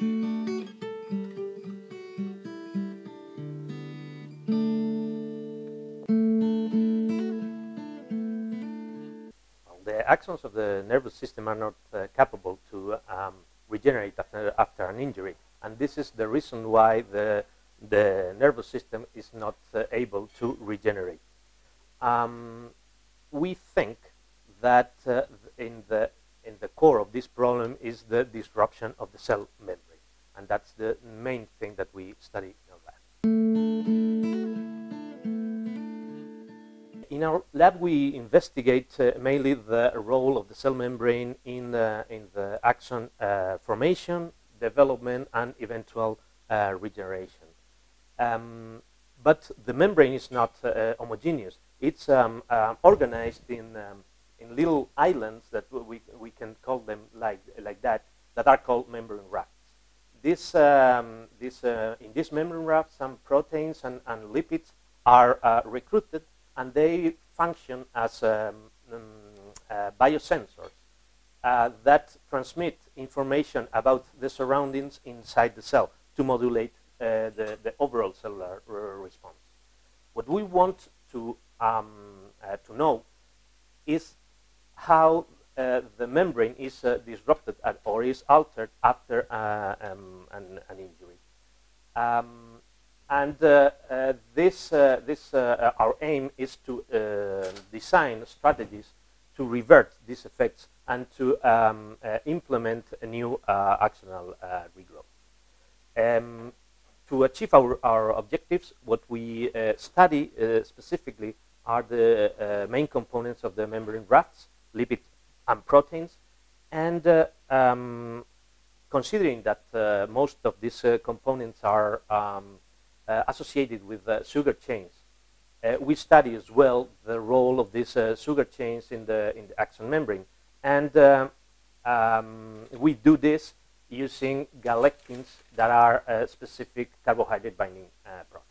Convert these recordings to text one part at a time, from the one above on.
The axons of the nervous system are not capable to regenerate after an injury, and this is the reason why the nervous system is not able to regenerate. We think that in the core of this problem is the disruption of the cell membrane, and that's the main thing that we study in our lab. In our lab, we investigate mainly the role of the cell membrane in the axon formation, development, and eventual regeneration. But the membrane is not homogeneous. It's organized in little islands that we can call them like that are called membrane rafts. In this membrane raft, some proteins and lipids are recruited, and they function as biosensors that transmit information about the surroundings inside the cell to modulate the overall cellular response. What we want to know is how the membrane is disrupted or is altered after an injury. Our aim is to design strategies to revert these effects and to implement a new axonal regrowth. To achieve our objectives, what we study specifically are the main components of the membrane rafts, lipids and proteins, and considering that most of these components are associated with sugar chains, we study as well the role of these sugar chains in the axon membrane, and we do this using galectins that are specific carbohydrate binding proteins.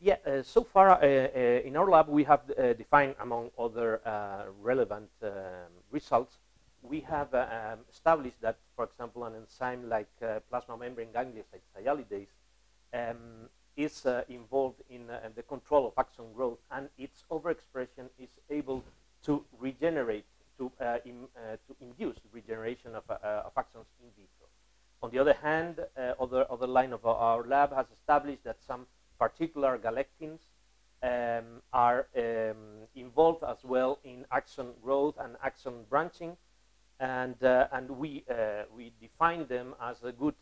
Yeah, so far in our lab we have defined, among other relevant results, we have established that, for example, an enzyme like plasma membrane ganglioside sialidase is involved in the control of axon growth, and its overexpression is able to regenerate, to induce regeneration of axons in vitro. On the other hand, other line of our lab has established that some particular galectins are involved as well in axon growth and axon branching, and we define them as a good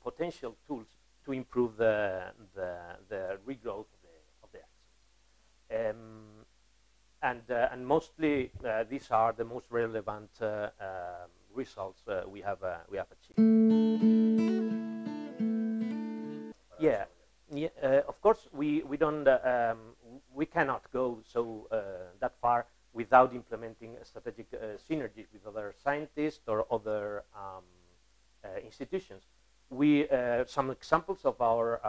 potential tools to improve the regrowth of the axon. And mostly these are the most relevant results we have achieved. Yeah. Of course, we don't we cannot go so that far without implementing a strategic synergies with other scientists or other institutions. Some examples of our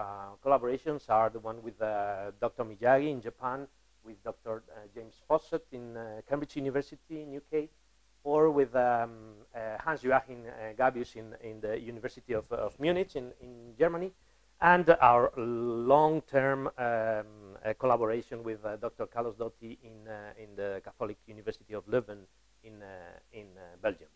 collaborations are the one with Dr. Miyagi in Japan, with Dr. James Fawcett in Cambridge University in UK, or with Hans-Joachim Gabius in the University of Munich in Germany, and our long-term collaboration with Dr. Carlos Dotti in the Catholic University of Leuven in Belgium.